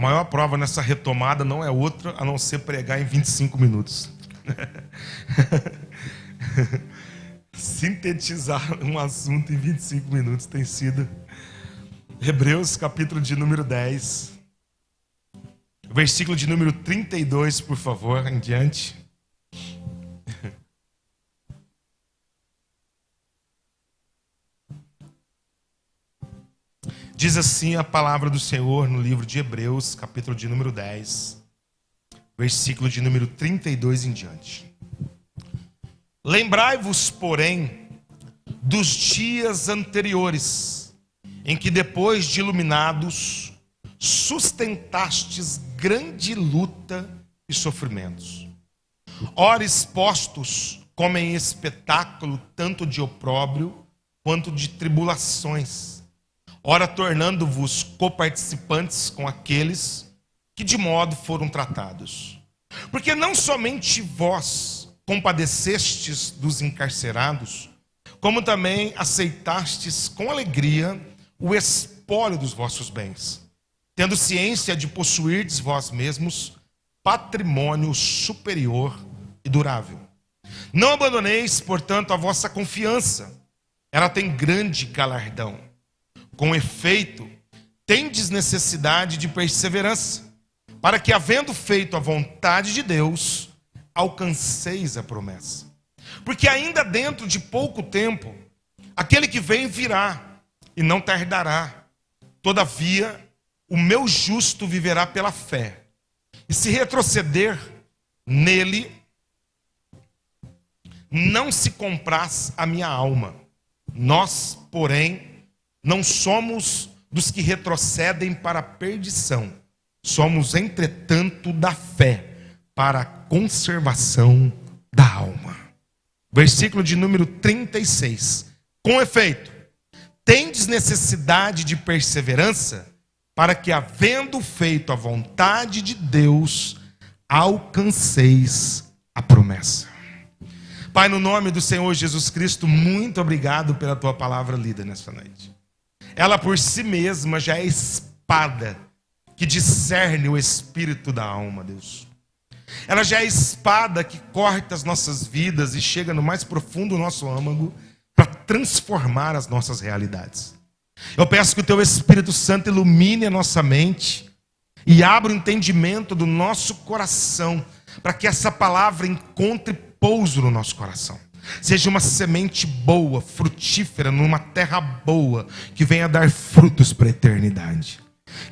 maior prova nessa retomada não é outra a não ser pregar em 25 minutos. Sintetizar um assunto em 25 minutos tem sido Hebreus, capítulo de número 10, versículo de número 32, por favor, em diante. Diz assim a palavra do Senhor no livro de Hebreus, capítulo de número 10, versículo de número 32 em diante. Lembrai-vos, porém, dos dias anteriores, em que depois de iluminados, sustentastes grande luta e sofrimentos. Ora expostos como em espetáculo, tanto de opróbrio quanto de tribulações. Ora tornando-vos coparticipantes com aqueles que de modo foram tratados. Porque não somente vós compadecestes dos encarcerados, como também aceitastes com alegria o espólio dos vossos bens, tendo ciência de possuirdes vós mesmos patrimônio superior e durável. Não abandoneis, portanto, a vossa confiança, ela tem grande galardão. Com efeito, tendes necessidade de perseverança, para que, havendo feito a vontade de Deus, alcanceis a promessa. Porque ainda dentro de pouco tempo, aquele que vem virá e não tardará. Todavia, o meu justo viverá pela fé. E se retroceder nele, não se compraz a minha alma. Nós, porém, não somos dos que retrocedem para a perdição. Somos, entretanto, da fé para a conservação da alma. Versículo de número 36. Com efeito, tendes necessidade de perseverança, para que, havendo feito a vontade de Deus, alcanceis a promessa. Pai, no nome do Senhor Jesus Cristo, muito obrigado pela tua palavra lida nesta noite. Ela por si mesma já é espada que discerne o espírito da alma, Deus. Ela já é espada que corta as nossas vidas e chega no mais profundo do nosso âmago para transformar as nossas realidades. Eu peço que o teu Espírito Santo ilumine a nossa mente e abra o entendimento do nosso coração para que essa palavra encontre pouso no nosso coração. Seja uma semente boa, frutífera, numa terra boa, que venha dar frutos para a eternidade.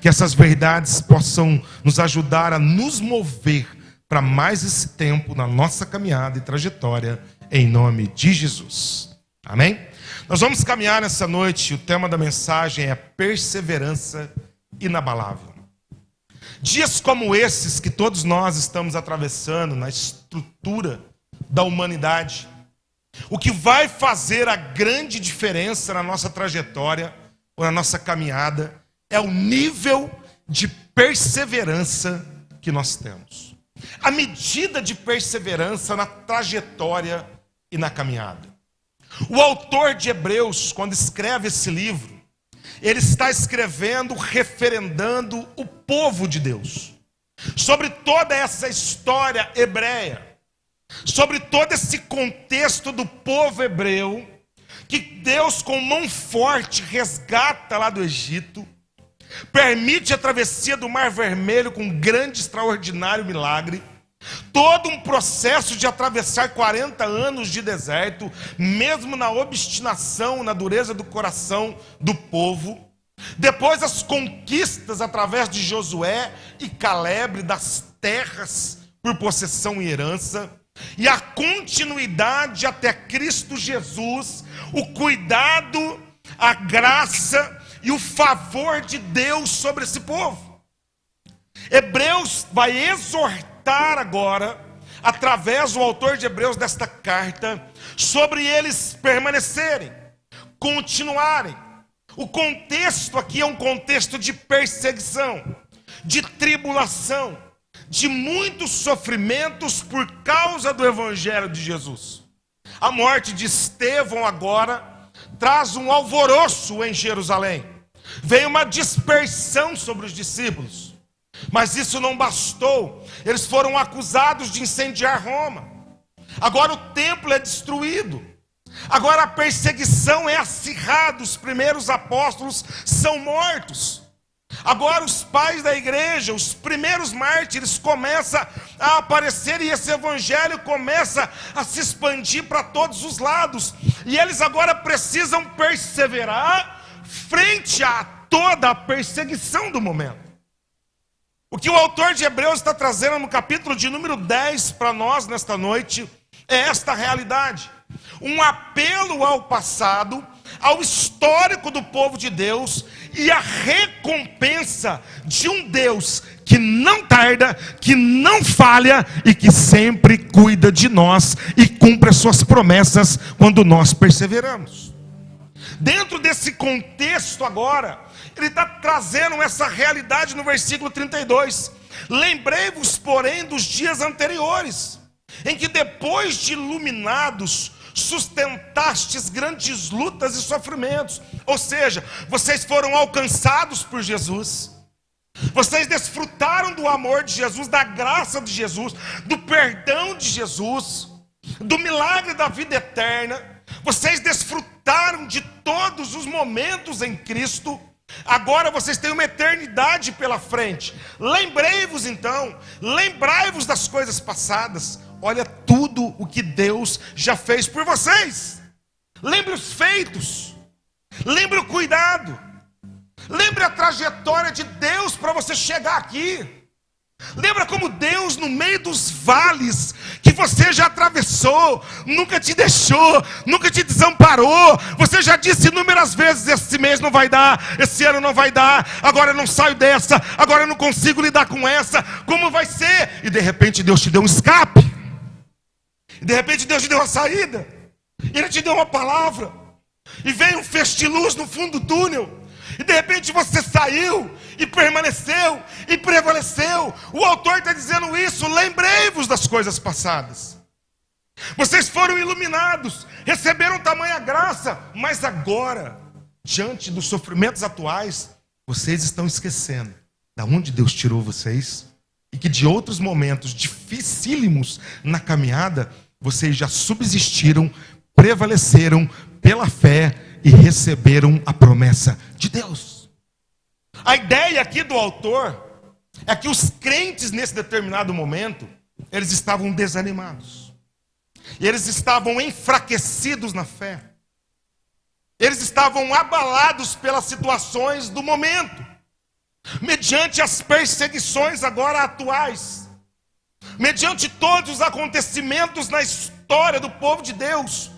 Que essas verdades possam nos ajudar a nos mover para mais esse tempo na nossa caminhada e trajetória, em nome de Jesus. Amém? Nós vamos caminhar nessa noite, o tema da mensagem é perseverança inabalável. Dias como esses que todos nós estamos atravessando na estrutura da humanidade, o que vai fazer a grande diferença na nossa trajetória ou na nossa caminhada é o nível de perseverança que nós temos. A medida de perseverança na trajetória e na caminhada. O autor de Hebreus, quando escreve esse livro, ele está escrevendo, referendando o povo de Deus. Sobre toda essa história hebreia, sobre todo esse contexto do povo hebreu, que Deus com mão forte resgata lá do Egito, permite a travessia do Mar Vermelho com um grande, extraordinário milagre, todo um processo de atravessar 40 anos de deserto, mesmo na obstinação, na dureza do coração do povo. Depois as conquistas através de Josué e Caleb das terras por possessão e herança. E a continuidade até Cristo Jesus, o cuidado, a graça e o favor de Deus sobre esse povo. Hebreus vai exortar agora, através do autor de Hebreus desta carta, sobre eles permanecerem, continuarem. O contexto aqui é um contexto de perseguição, de tribulação, de muitos sofrimentos por causa do Evangelho de Jesus. A morte de Estevão agora traz um alvoroço em Jerusalém. Veio uma dispersão sobre os discípulos. Mas isso não bastou. Eles foram acusados de incendiar Roma. Agora o templo é destruído. Agora a perseguição é acirrada. Os primeiros apóstolos são mortos. Agora os pais da igreja, os primeiros mártires começam a aparecer. E esse evangelho começa a se expandir para todos os lados. E eles agora precisam perseverar frente a toda a perseguição do momento. O que o autor de Hebreus está trazendo no capítulo de número 10 para nós nesta noite é esta realidade. Um apelo ao passado, ao histórico do povo de Deus e a recompensa de um Deus que não tarda, que não falha e que sempre cuida de nós e cumpre as suas promessas quando nós perseveramos. Dentro desse contexto agora, ele está trazendo essa realidade no versículo 32. Lembrei-vos, porém, dos dias anteriores, em que depois de iluminados, sustentastes grandes lutas e sofrimentos. Ou seja, vocês foram alcançados por Jesus. Vocês desfrutaram do amor de Jesus, da graça de Jesus, do perdão de Jesus, do milagre da vida eterna. Vocês desfrutaram de todos os momentos em Cristo. Agora vocês têm uma eternidade pela frente. Lembrei-vos então, lembrai-vos das coisas passadas. Olha tudo o que Deus já fez por vocês. Lembre os feitos. Lembre o cuidado. Lembre a trajetória de Deus para você chegar aqui. Lembra como Deus, no meio dos vales que você já atravessou, nunca te deixou, nunca te desamparou. Você já disse inúmeras vezes: esse mês não vai dar, esse ano não vai dar, agora eu não saio dessa, agora eu não consigo lidar com essa, como vai ser? E de repente Deus te deu um escape. E de repente Deus te deu uma saída. Ele te deu uma palavra. E veio um feixe de luz no fundo do túnel. E de repente você saiu e permaneceu e prevaleceu. O autor está dizendo isso. Lembrei-vos das coisas passadas. Vocês foram iluminados, receberam tamanha graça. Mas agora, diante dos sofrimentos atuais, vocês estão esquecendo de onde Deus tirou vocês. E que de outros momentos dificílimos na caminhada, vocês já subsistiram, prevaleceram pela fé e receberam a promessa de Deus. A ideia aqui do autor é que os crentes nesse determinado momento, eles estavam desanimados. E eles estavam enfraquecidos na fé. Eles estavam abalados pelas situações do momento, mediante as perseguições agora atuais, mediante todos os acontecimentos na história do povo de Deus.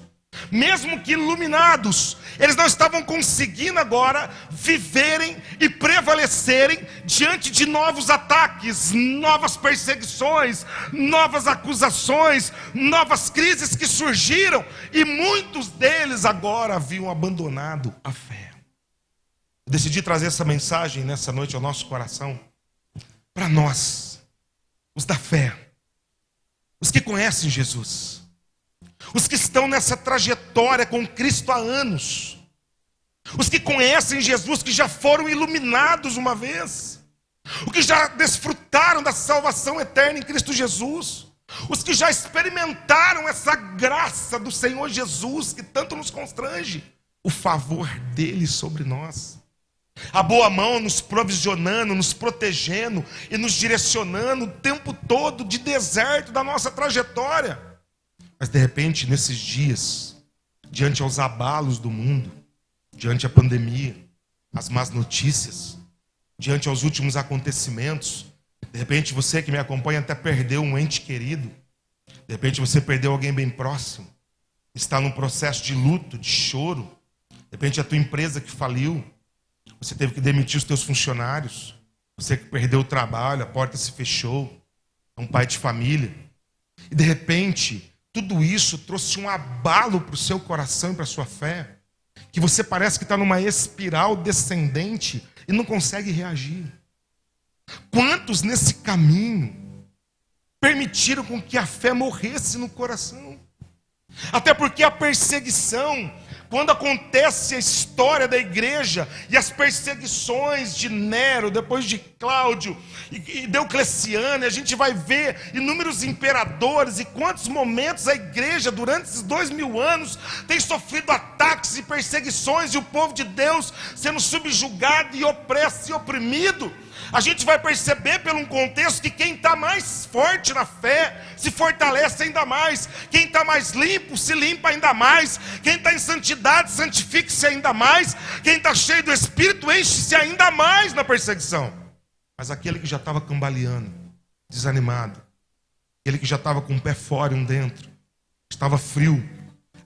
Mesmo que iluminados, eles não estavam conseguindo agora viverem e prevalecerem diante de novos ataques, novas perseguições, novas acusações, novas crises que surgiram, e muitos deles agora haviam abandonado a fé. Eu decidi trazer essa mensagem nessa noite ao nosso coração, para nós, os da fé, os que conhecem Jesus, os que estão nessa trajetória com Cristo há anos, os que conhecem Jesus, que já foram iluminados uma vez, os que já desfrutaram da salvação eterna em Cristo Jesus, os que já experimentaram essa graça do Senhor Jesus, que tanto nos constrange, o favor dele sobre nós, a boa mão nos provisionando, nos protegendo e nos direcionando o tempo todo de deserto da nossa trajetória. Mas de repente, nesses dias, diante aos abalos do mundo, diante a pandemia, as más notícias, diante aos últimos acontecimentos, de repente você que me acompanha até perdeu um ente querido, de repente você perdeu alguém bem próximo, está num processo de luto, de choro, de repente a tua empresa que faliu, você teve que demitir os teus funcionários, você que perdeu o trabalho, a porta se fechou, é um pai de família, e de repente tudo isso trouxe um abalo para o seu coração e para a sua fé, que você parece que está numa espiral descendente e não consegue reagir. Quantos nesse caminho permitiram com que a fé morresse no coração? Até porque a perseguição quando acontece a história da igreja e as perseguições de Nero, depois de Cláudio e Diocleciano, a gente vai ver inúmeros imperadores e quantos momentos a igreja durante esses 2000 anos tem sofrido ataques e perseguições, e o povo de Deus sendo subjugado e opresso e oprimido. A gente vai perceber pelo um contexto que quem está mais forte na fé se fortalece ainda mais. Quem está mais limpo se limpa ainda mais. Quem está em santidade santifique-se ainda mais. Quem está cheio do Espírito enche-se ainda mais na perseguição. Mas aquele que já estava cambaleando, desanimado, aquele que já estava com um pé fora e um dentro, estava frio,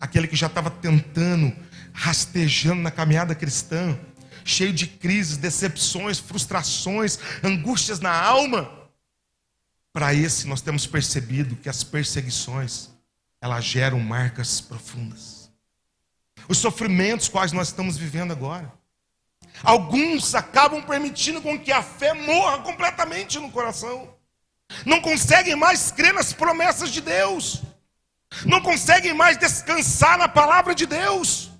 aquele que já estava tentando, rastejando na caminhada cristã, cheio de crises, decepções, frustrações, angústias na alma. Para esse nós temos percebido que as perseguições, elas geram marcas profundas. Os sofrimentos quais nós estamos vivendo agora, alguns acabam permitindo com que a fé morra completamente no coração. Não conseguem mais crer nas promessas de Deus. Não conseguem mais descansar na palavra de Deus.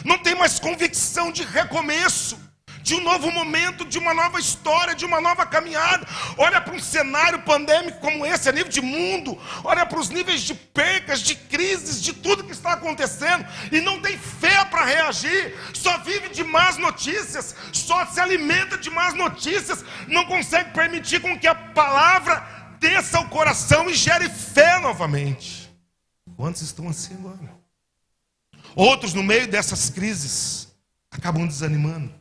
Não tem mais convicção de recomeço, de um novo momento, de uma nova história, de uma nova caminhada. Olha para um cenário pandêmico como esse, a nível de mundo. Olha para os níveis de percas, de crises, de tudo que está acontecendo. E não tem fé para reagir. Só vive de más notícias. Só se alimenta de más notícias. Não consegue permitir com que a palavra desça ao coração e gere fé novamente. Quantos estão assim agora? Outros, no meio dessas crises, acabam desanimando.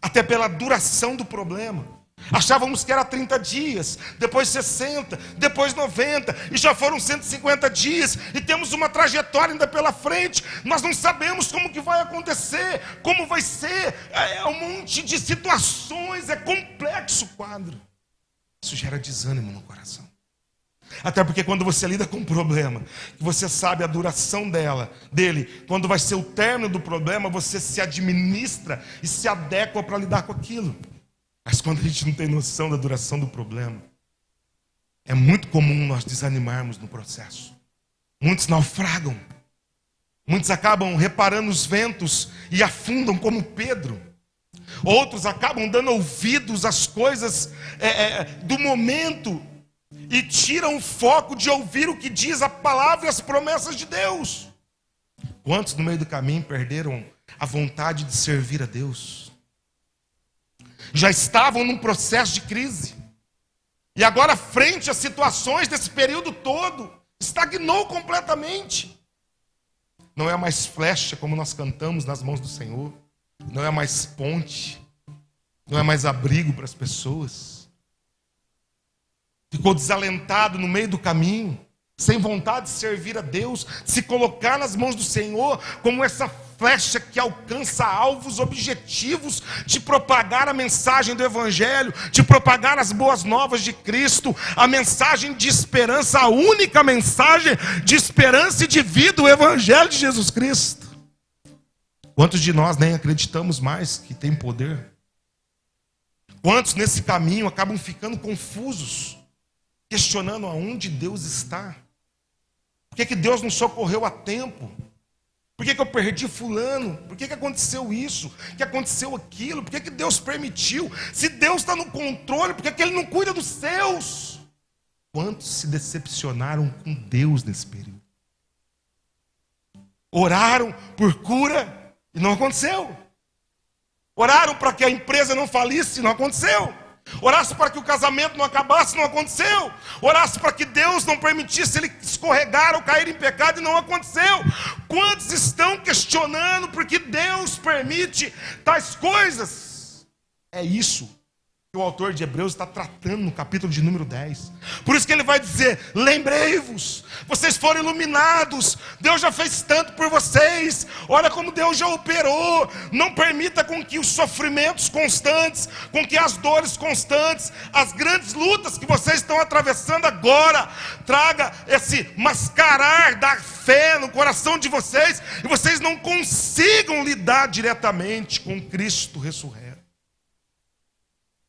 Até pela duração do problema. Achávamos que era 30 dias, depois 60, depois 90, e já foram 150 dias, e temos uma trajetória ainda pela frente. Nós não sabemos como que vai acontecer, como vai ser, é um monte de situações, é complexo o quadro. Isso gera desânimo no coração. Até porque quando você lida com um problema, que você sabe a duração dele, quando vai ser o término do problema, você se administra e se adequa para lidar com aquilo. Mas quando a gente não tem noção da duração do problema, é muito comum nós desanimarmos no processo. Muitos naufragam. Muitos acabam reparando os ventos e afundam como Pedro. Outros acabam dando ouvidos às coisas do momento e tiram o foco de ouvir o que diz a palavra e as promessas de Deus. Quantos no meio do caminho perderam a vontade de servir a Deus? Já estavam num processo de crise. E agora, frente às situações desse período todo, estagnou completamente. Não é mais flecha, como nós cantamos, nas mãos do Senhor. Não é mais ponte. Não é mais abrigo para as pessoas. Ficou desalentado no meio do caminho, sem vontade de servir a Deus, de se colocar nas mãos do Senhor, como essa flecha que alcança alvos objetivos de propagar a mensagem do Evangelho, de propagar as boas novas de Cristo, a mensagem de esperança, a única mensagem de esperança e de vida, o Evangelho de Jesus Cristo. Quantos de nós nem acreditamos mais que tem poder? Quantos nesse caminho acabam ficando confusos, questionando aonde Deus está? Por que Deus não socorreu a tempo? Por que eu perdi fulano? Por que aconteceu isso? Por que aconteceu aquilo? Por que Deus permitiu? Se Deus está no controle, por que Ele não cuida dos seus? Quantos se decepcionaram com Deus nesse período? Oraram por cura e não aconteceu. Oraram para que a empresa não falisse e não aconteceu. Orasse para que o casamento não acabasse, não aconteceu. Orasse para que Deus não permitisse ele escorregar ou cair em pecado, e não aconteceu. Quantos estão questionando porque Deus permite tais coisas? É isso que o autor de Hebreus está tratando no capítulo de número 10. Por isso que ele vai dizer: lembrei-vos, vocês foram iluminados, Deus já fez tanto por vocês, olha como Deus já operou. Não permita com que os sofrimentos constantes, com que as dores constantes, as grandes lutas que vocês estão atravessando agora, traga esse mascarar da fé no coração de vocês, e vocês não consigam lidar diretamente com Cristo ressurreto.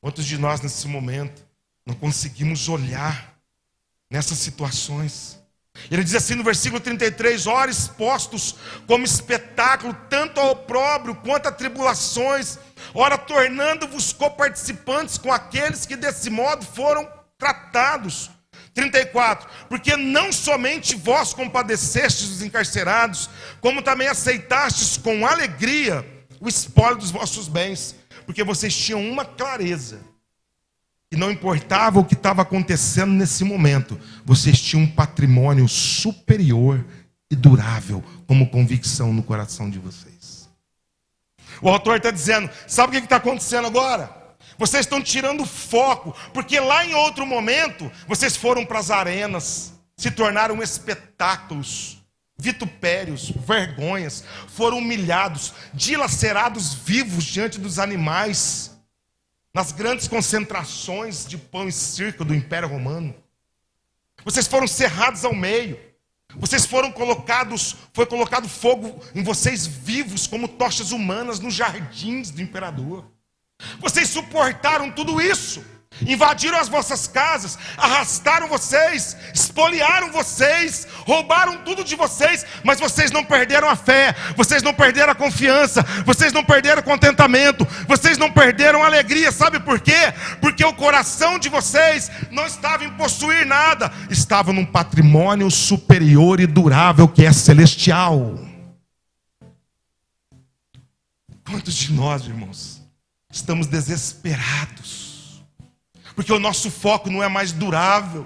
Quantos de nós nesse momento não conseguimos olhar nessas situações Ele diz assim no versículo 33: ora expostos como espetáculo, tanto ao opróbrio quanto a tribulações, ora tornando-vos coparticipantes com aqueles que desse modo foram tratados. 34, porque não somente vós compadecestes os encarcerados, como também aceitastes com alegria o espólio dos vossos bens, porque vocês tinham uma clareza, e não importava o que estava acontecendo nesse momento, vocês tinham um patrimônio superior e durável como convicção no coração de vocês. O autor está dizendo: sabe o que está acontecendo agora? Vocês estão tirando foco, porque lá em outro momento, vocês foram para as arenas, se tornaram espetáculos, vitupérios, vergonhas, foram humilhados, dilacerados vivos diante dos animais, nas grandes concentrações de pão e circo do Império Romano. Vocês foram cerrados ao meio, foi colocado fogo em vocês vivos como tochas humanas nos jardins do imperador. Vocês suportaram tudo isso, invadiram as vossas casas, arrastaram vocês, espoliaram vocês, roubaram tudo de vocês, mas vocês não perderam a fé, vocês não perderam a confiança, vocês não perderam o contentamento, vocês não perderam a alegria. Sabe por quê? Porque o coração de vocês não estava em possuir nada, estava num patrimônio superior e durável que é celestial. Quantos de nós, irmãos, estamos desesperados, porque o nosso foco não é mais durável,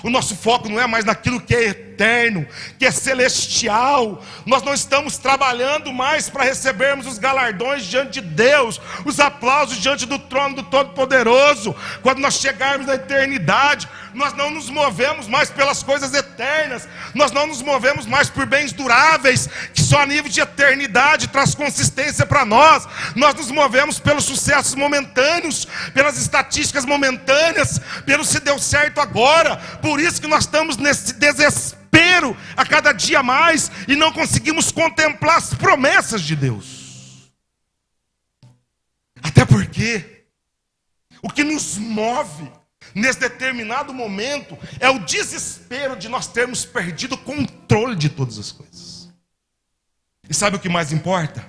o nosso foco não é mais naquilo que é eterno, que é celestial. Nós não estamos trabalhando mais para recebermos os galardões diante de Deus, os aplausos diante do trono do Todo-Poderoso. Quando nós chegarmos na eternidade, nós não nos movemos mais pelas coisas eternas, nós não nos movemos mais por bens duráveis, que só a nível de eternidade traz consistência para nós. Nós nos movemos pelos sucessos momentâneos, pelas estatísticas momentâneas, pelo se deu certo agora. Por isso que nós estamos nesse desespero a cada dia mais e não conseguimos contemplar as promessas de Deus. Até porque o que nos move nesse determinado momento é o desespero de nós termos perdido o controle de todas as coisas. E sabe o que mais importa?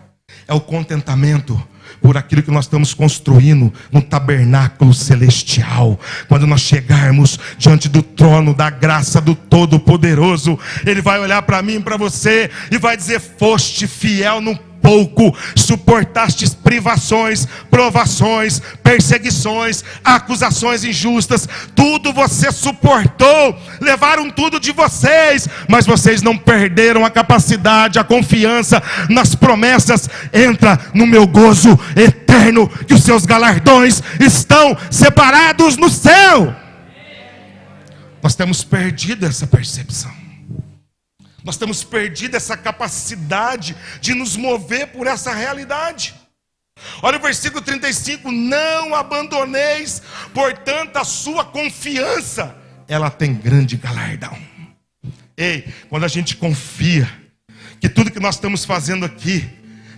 É o contentamento por aquilo que nós estamos construindo no tabernáculo celestial. Quando nós chegarmos diante do trono da graça do Todo-Poderoso, Ele vai olhar para mim e para você e vai dizer: foste fiel no pouco, suportastes privações, provações, perseguições, acusações injustas, tudo você suportou, levaram tudo de vocês, mas vocês não perderam a capacidade, a confiança nas promessas. Entra no meu gozo eterno, que os seus galardões estão separados no céu. Nós temos perdido essa percepção. Nós temos perdido essa capacidade de nos mover por essa realidade. Olha o versículo 35: não abandoneis, portanto, a sua confiança, ela tem grande galardão. Ei, quando a gente confia que tudo que nós estamos fazendo aqui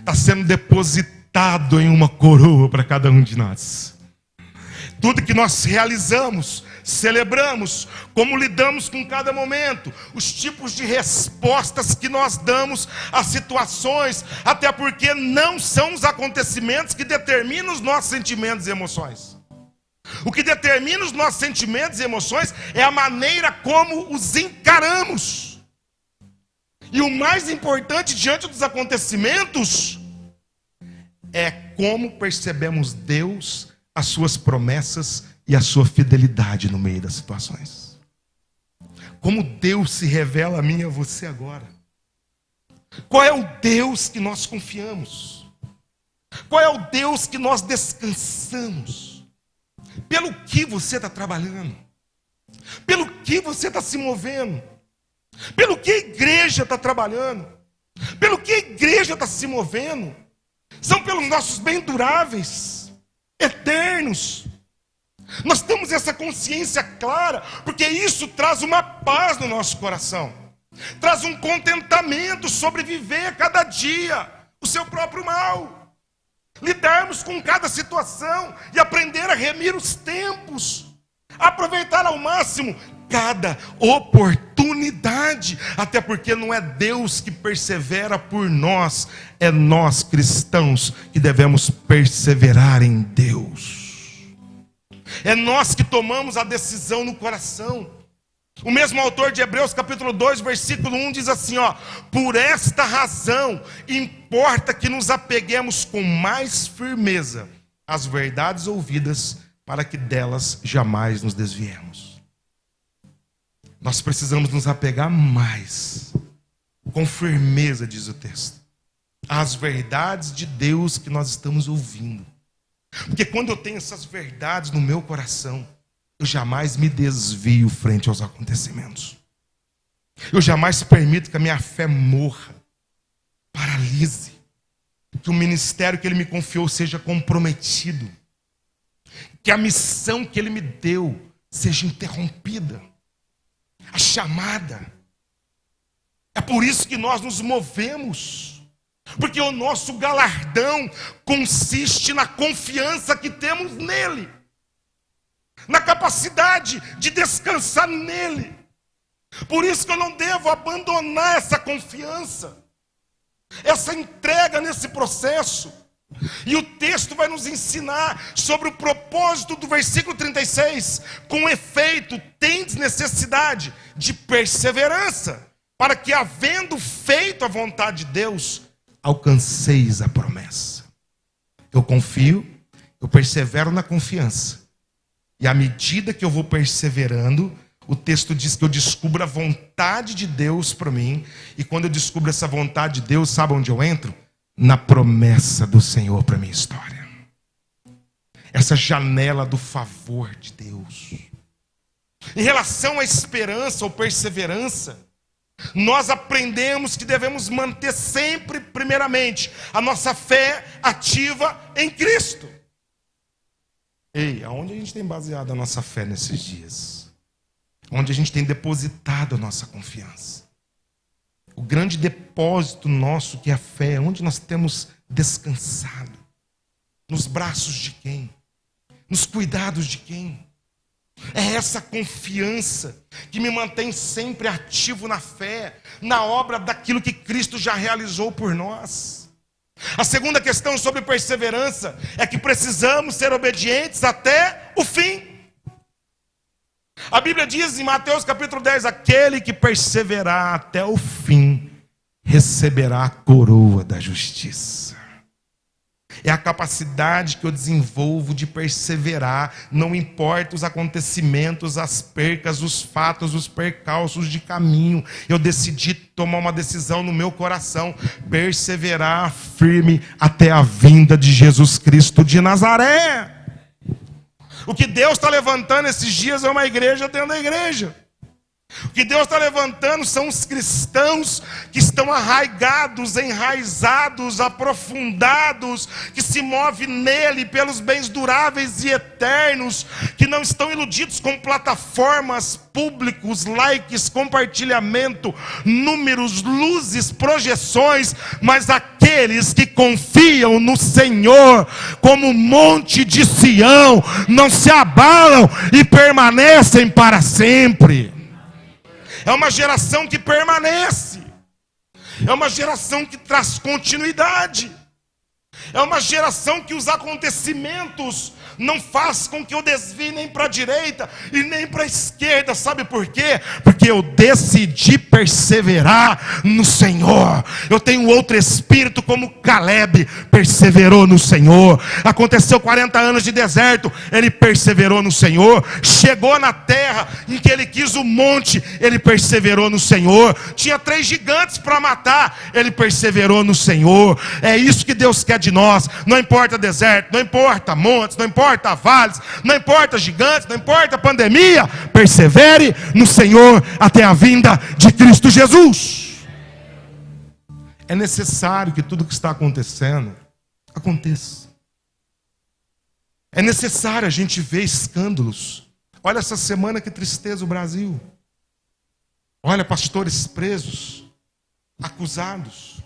está sendo depositado em uma coroa para cada um de nós. Tudo que nós realizamos, celebramos, como lidamos com cada momento, os tipos de respostas que nós damos às situações, até porque não são os acontecimentos que determinam os nossos sentimentos e emoções. O que determina os nossos sentimentos e emoções é a maneira como os encaramos. E o mais importante diante dos acontecimentos é como percebemos Deus, as suas promessas e a sua fidelidade no meio das situações. Como Deus se revela a mim e a você agora. Qual é o Deus que nós confiamos? Qual é o Deus que nós descansamos? Pelo que você está trabalhando? Pelo que você está se movendo? Pelo que a igreja está trabalhando? Pelo que a igreja está se movendo? São pelos nossos bens duráveis, eternos. Nós temos essa consciência clara, porque isso traz uma paz no nosso coração, traz um contentamento sobre viver cada dia o seu próprio mal, lidarmos com cada situação e aprender a remir os tempos, aproveitar ao máximo cada oportunidade unidade, até porque não é Deus que persevera por nós, é nós cristãos que devemos perseverar em Deus. É nós que tomamos a decisão no coração. O mesmo autor de Hebreus capítulo 2, versículo 1 diz assim, por esta razão importa que nos apeguemos com mais firmeza às verdades ouvidas, para que delas jamais nos desviemos. Nós precisamos nos apegar mais, com firmeza, diz o texto, às verdades de Deus que nós estamos ouvindo. Porque quando eu tenho essas verdades no meu coração, eu jamais me desvio frente aos acontecimentos. Eu jamais permito que a minha fé morra, paralise, que o ministério que Ele me confiou seja comprometido, que a missão que Ele me deu seja interrompida, a chamada. É por isso que nós nos movemos, porque o nosso galardão consiste na confiança que temos nele, na capacidade de descansar nele. Por isso que eu não devo abandonar essa confiança, essa entrega nesse processo. E o texto vai nos ensinar sobre o propósito do versículo 36. Com efeito, tendes necessidade de perseverança, para que, havendo feito a vontade de Deus, alcanceis a promessa. Eu confio, eu persevero na confiança. E à medida que eu vou perseverando, o texto diz que eu descubro a vontade de Deus para mim. E quando eu descubro essa vontade de Deus, sabe onde eu entro? Na promessa do Senhor para a minha história. Essa janela do favor de Deus. Em relação à esperança ou perseverança, nós aprendemos que devemos manter sempre, primeiramente, a nossa fé ativa em Cristo. Ei, aonde a gente tem baseado a nossa fé nesses dias? Onde a gente tem depositado a nossa confiança? O grande depósito nosso, que é a fé, onde nós temos descansado? Nos braços de quem? Nos cuidados de quem? É essa confiança que me mantém sempre ativo na fé, na obra daquilo que Cristo já realizou por nós. A segunda questão sobre perseverança é que precisamos ser obedientes até o fim. A Bíblia diz em Mateus capítulo 10, aquele que perseverar até o fim, receberá a coroa da justiça. É a capacidade que eu desenvolvo de perseverar, não importa os acontecimentos, as percas, os fatos, os percalços de caminho. Eu decidi tomar uma decisão no meu coração, perseverar firme até a vinda de Jesus Cristo de Nazaré. O que Deus está levantando esses dias é uma igreja dentro da igreja. O que Deus está levantando são os cristãos que estão arraigados, enraizados, aprofundados, que se movem nele pelos bens duráveis e eternos, que não estão iludidos com plataformas, públicos, likes, compartilhamento, números, luzes, projeções, mas aqueles que confiam no Senhor, como o monte de Sião, não se abalam e permanecem para sempre. É uma geração que permanece. É uma geração que traz continuidade. É uma geração que os acontecimentos não faz com que eu desvie nem para a direita e nem para a esquerda. Sabe por quê? Porque eu decidi perseverar no Senhor. Eu tenho outro espírito, como Caleb perseverou no Senhor. Aconteceu 40 anos de deserto, ele perseverou no Senhor. Chegou na terra em que ele quis o monte, ele perseverou no Senhor. Tinha 3 gigantes para matar, ele perseverou no Senhor. É isso que Deus quer de nós. Não importa deserto, não importa montes, não importa vales, não importa gigantes, não importa pandemia, persevere no Senhor até a vinda de Cristo Jesus. É necessário que tudo que está acontecendo aconteça. É necessário a gente ver escândalos. Olha essa semana que tristeza o Brasil. Olha pastores presos, acusados.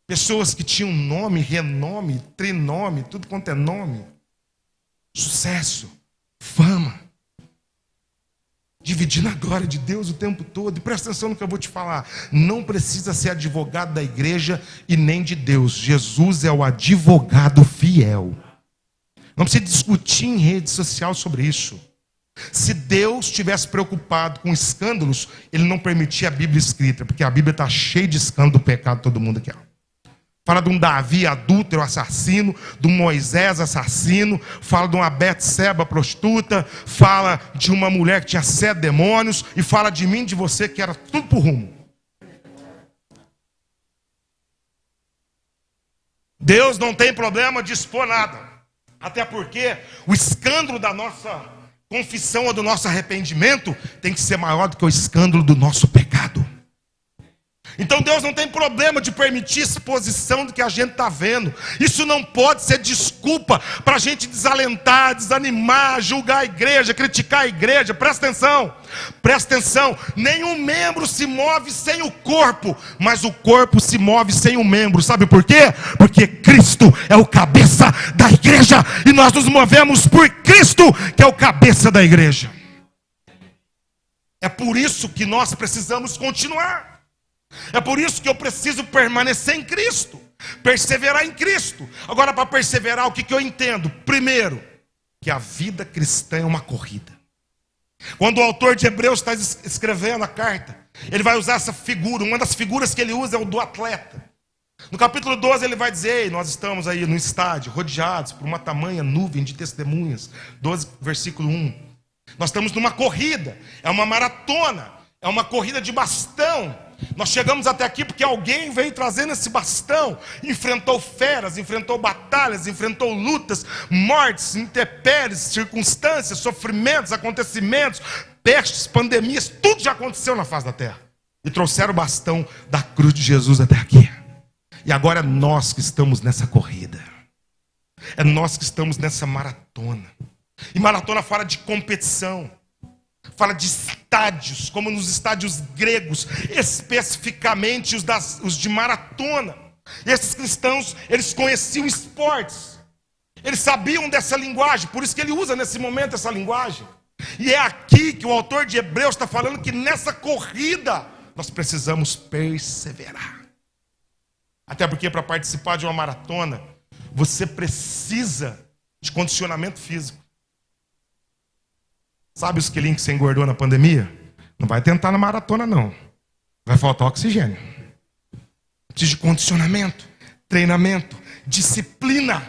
Pessoas que tinham nome, renome, trinome, tudo quanto é nome. Sucesso, fama. dividindo a glória de Deus o tempo todo. E presta atenção no que eu vou te falar. Não precisa ser advogado da igreja e nem de Deus. Jesus é o advogado fiel. Não precisa discutir em rede social sobre isso. Se Deus estivesse preocupado com escândalos, Ele não permitia a Bíblia escrita, porque a Bíblia está cheia de escândalo do pecado de todo mundo aqui. Fala de um Davi adúltero, assassino, de um Moisés assassino, fala de uma Betseba prostituta, fala de uma mulher que tinha 7 demônios, e fala de mim, de você, que era tudo por rumo. Deus não tem problema de expor nada, até porque o escândalo da nossa confissão ou do nosso arrependimento tem que ser maior do que o escândalo do nosso pecado. Então Deus não tem problema de permitir exposição do que a gente está vendo. Isso não pode ser desculpa para a gente desalentar, desanimar, julgar a igreja, criticar a igreja. Presta atenção. Nenhum membro se move sem o corpo, mas o corpo se move sem o membro. Sabe por quê? Porque Cristo é o cabeça da igreja e nós nos movemos por Cristo, que é o cabeça da igreja. É por isso que nós precisamos continuar. É por isso que eu preciso permanecer em Cristo, perseverar em Cristo. Agora, para perseverar, o que eu entendo? Primeiro, que a vida cristã é uma corrida. Quando o autor de Hebreus está escrevendo a carta, ele vai usar essa figura. Uma das figuras que ele usa é o do atleta. No capítulo 12 ele vai dizer: ei, nós estamos aí no estádio, rodeados por uma tamanha nuvem de testemunhas. 12, versículo 1. Nós estamos numa corrida, é uma maratona, é uma corrida de bastão. Nós chegamos até aqui porque alguém veio trazendo esse bastão, enfrentou feras, enfrentou batalhas, enfrentou lutas, mortes, intempéries, circunstâncias, sofrimentos, acontecimentos, pestes, pandemias, tudo já aconteceu na face da terra. E trouxeram o bastão da cruz de Jesus até aqui. E agora é nós que estamos nessa corrida. É nós que estamos nessa maratona. E maratona fala de competição. Fala de estádios, como nos estádios gregos, especificamente os de maratona. E esses cristãos, eles conheciam esportes. Eles sabiam dessa linguagem, por isso que ele usa nesse momento essa linguagem. E é aqui que o autor de Hebreus está falando que nessa corrida nós precisamos perseverar. Até porque para participar de uma maratona, você precisa de condicionamento físico. Sabe os quilinhos que você engordou na pandemia? Não vai tentar na maratona, não. Vai faltar oxigênio. Precisa de condicionamento, treinamento, disciplina,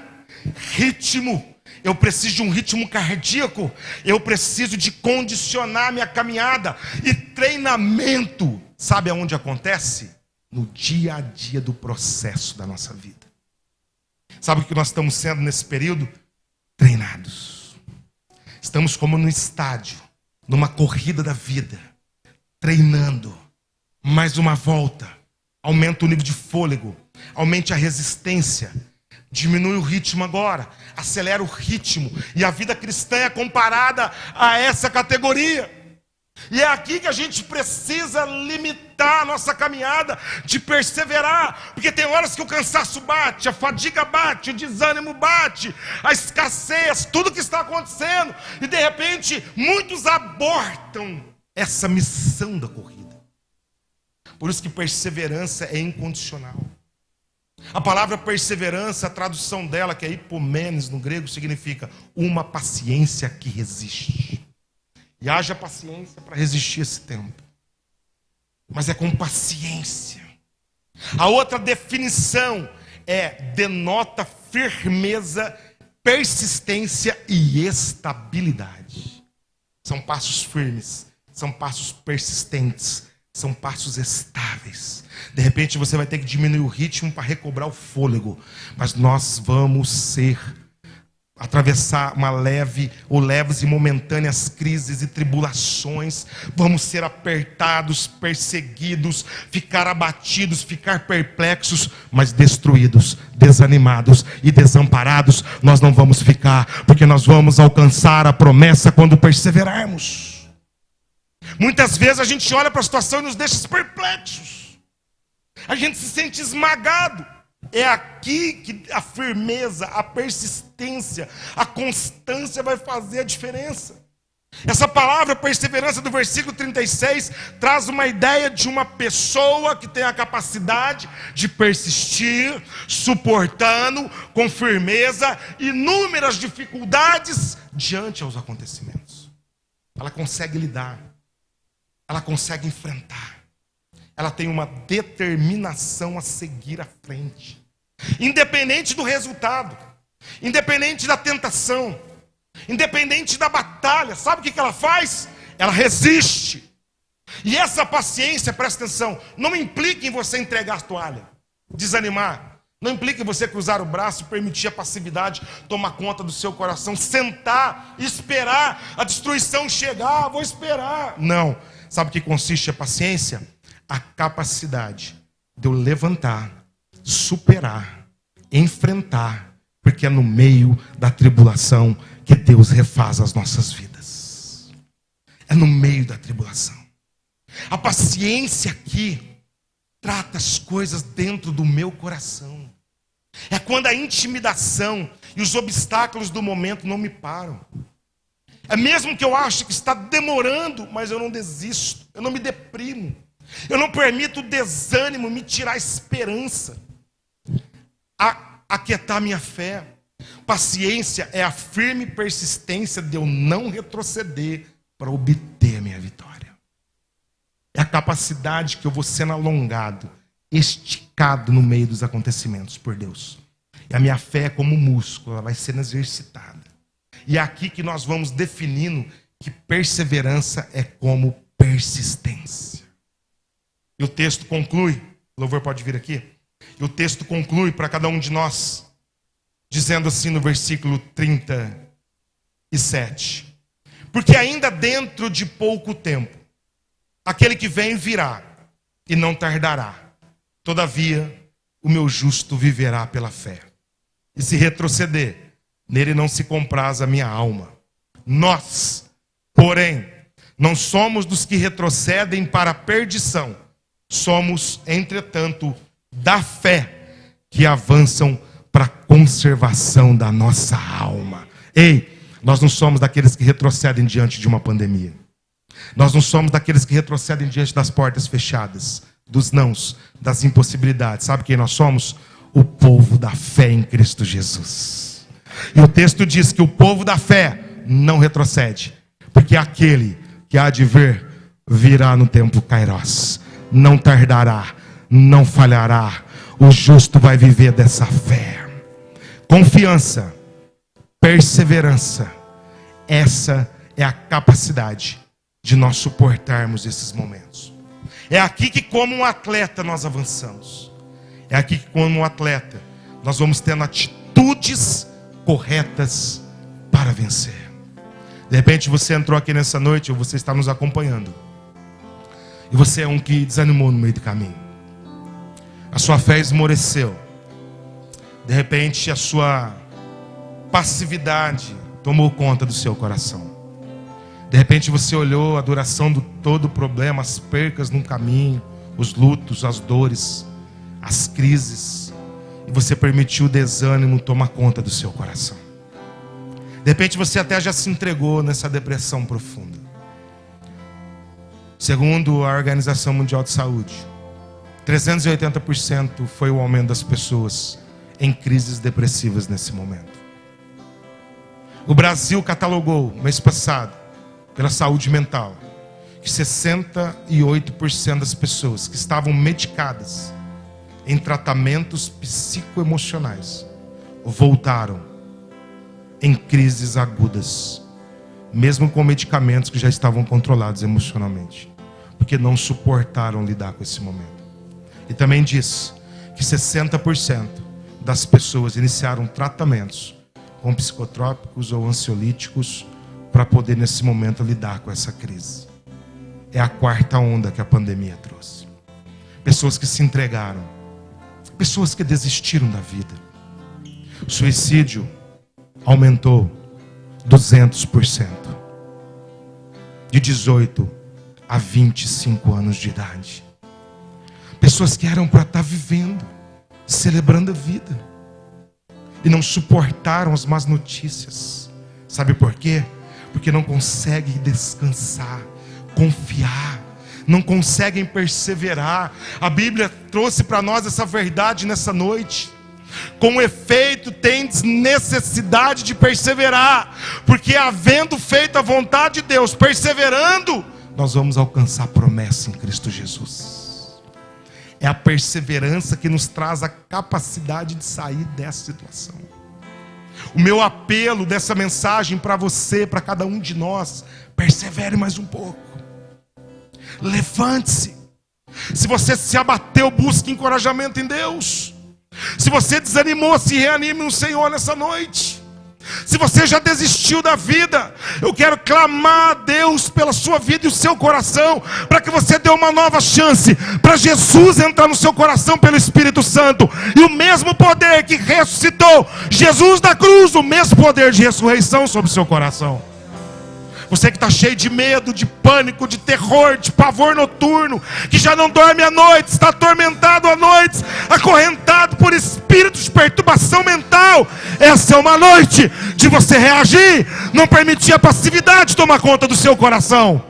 ritmo. Eu preciso de um ritmo cardíaco. Eu preciso de condicionar minha caminhada. E treinamento, sabe aonde acontece? No dia a dia do processo da nossa vida. Sabe o que nós estamos sendo nesse período? Treinados. Estamos como no estádio, numa corrida da vida, treinando. Mais uma volta, aumenta o nível de fôlego, aumente a resistência, diminui o ritmo agora, acelera o ritmo. E a vida cristã é comparada a essa categoria. E é aqui que a gente precisa limitar a nossa caminhada, de perseverar, porque tem horas que o cansaço bate, a fadiga bate, o desânimo bate, a escassez, tudo que está acontecendo, e de repente muitos abortam essa missão da corrida. Por isso que perseverança é incondicional. A palavra perseverança, a tradução dela, que é hipomenes no grego, significa uma paciência que resiste. E haja paciência para resistir esse tempo. Mas é com paciência. A outra definição denota firmeza, persistência e estabilidade. São passos firmes, são passos persistentes, são passos estáveis. De repente você vai ter que diminuir o ritmo para recobrar o fôlego. Mas nós vamos atravessar uma leves e momentâneas crises e tribulações. Vamos ser apertados, perseguidos, ficar abatidos, ficar perplexos, mas destruídos, desanimados e desamparados nós não vamos ficar, porque nós vamos alcançar a promessa quando perseverarmos. Muitas vezes a gente olha para a situação e nos deixa perplexos. A gente se sente esmagado. É aqui que a firmeza, a persistência, a constância vai fazer a diferença. Essa palavra perseverança do versículo 36 traz uma ideia de uma pessoa que tem a capacidade de persistir, suportando com firmeza inúmeras dificuldades diante aos acontecimentos. Ela consegue lidar, ela consegue enfrentar, ela tem uma determinação a seguir à frente, independente do resultado, independente da tentação, independente da batalha. Sabe o que ela faz? Ela resiste. E essa paciência, presta atenção, não implica em você entregar a toalha, desanimar. Não implica em você cruzar o braço e permitir a passividade tomar conta do seu coração, sentar, esperar a destruição chegar. Vou esperar. Não. Sabe o que consiste a paciência? A capacidade de eu levantar, superar, enfrentar, porque é no meio da tribulação que Deus refaz as nossas vidas. É no meio da tribulação. A paciência aqui trata as coisas dentro do meu coração. É quando a intimidação e os obstáculos do momento não me param. É mesmo que eu ache que está demorando, mas eu não desisto, eu não me deprimo. Eu não permito o desânimo me tirar a esperança, aquietar minha fé. Paciência é a firme persistência de eu não retroceder para obter a minha vitória. É a capacidade que eu vou sendo alongado, esticado no meio dos acontecimentos por Deus. E a minha fé é como um músculo, ela vai sendo exercitada. E é aqui que nós vamos definindo que perseverança é como persistência. E o texto conclui, o louvor pode vir aqui. E o texto conclui para cada um de nós, dizendo assim no versículo 37. Porque ainda dentro de pouco tempo, aquele que vem virá e não tardará. Todavia, o meu justo viverá pela fé. E se retroceder, nele não se compraz a minha alma. Nós, porém, não somos dos que retrocedem para a perdição. Somos, entretanto, da fé que avançam para a conservação da nossa alma. Ei, nós não somos daqueles que retrocedem diante de uma pandemia. Nós não somos daqueles que retrocedem diante das portas fechadas, dos nãos, das impossibilidades. Sabe quem nós somos? O povo da fé em Cristo Jesus. E o texto diz que o povo da fé não retrocede, porque aquele que há de vir, virá no tempo Kairos. Não tardará, não falhará. O justo vai viver dessa fé. Confiança, perseverança, essa é a capacidade de nós suportarmos esses momentos. É aqui que, como um atleta, nós avançamos. É aqui que, como um atleta, nós vamos tendo atitudes corretas para vencer. De repente você entrou aqui nessa noite, ou você está nos acompanhando, e você é um que desanimou no meio do caminho. A sua fé esmoreceu. De repente a sua passividade tomou conta do seu coração. De repente você olhou a duração do todo o problema, as percas no caminho, os lutos, as dores, as crises, e você permitiu o desânimo tomar conta do seu coração. De repente você até já se entregou nessa depressão profunda. Segundo a Organização Mundial de Saúde, 380% foi o aumento das pessoas em crises depressivas nesse momento. O Brasil catalogou, mês passado, pela saúde mental, que 68% das pessoas que estavam medicadas em tratamentos psicoemocionais voltaram em crises agudas, mesmo com medicamentos que já estavam controlados emocionalmente, porque não suportaram lidar com esse momento. E também diz que 60% das pessoas iniciaram tratamentos com psicotrópicos ou ansiolíticos para poder nesse momento lidar com essa crise. É a quarta onda que a pandemia trouxe. Pessoas que se entregaram, pessoas que desistiram da vida. O suicídio aumentou 200%, de 18 a 25 anos de idade. Pessoas que eram para estar vivendo, celebrando a vida, e não suportaram as más notícias. Sabe por quê? porque não conseguem descansar, confiar, não conseguem perseverar. A Bíblia trouxe para nós essa verdade nessa noite. Com efeito, tendes necessidade de perseverar, porque havendo feito a vontade de Deus, perseverando, nós vamos alcançar a promessa em Cristo Jesus. É a perseverança que nos traz a capacidade de sair dessa situação. O meu apelo dessa mensagem para você, para cada um de nós: persevere mais um pouco. Levante-se. Se você se abateu, busque encorajamento em Deus. Se você desanimou, se reanime no Senhor nessa noite. Se você já desistiu da vida, eu quero clamar a Deus pela sua vida e o seu coração, para que você dê uma nova chance, para Jesus entrar no seu coração pelo Espírito Santo. E o mesmo poder que ressuscitou Jesus da cruz, o mesmo poder de ressurreição sobre o seu coração. Você que está cheio de medo, de pânico, de terror, de pavor noturno, que já não dorme à noite, está atormentado à noite, acorrentado por espíritos de perturbação mental, essa é uma noite de você reagir, não permitir a passividade tomar conta do seu coração.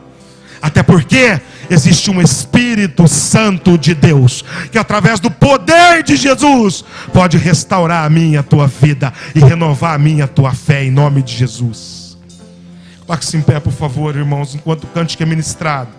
Até porque existe um Espírito Santo de Deus, que através do poder de Jesus, pode restaurar a minha, a tua vida, e renovar a minha, a tua fé, em nome de Jesus. Coloque-se em pé, por favor, irmãos, enquanto o cântico é ministrado.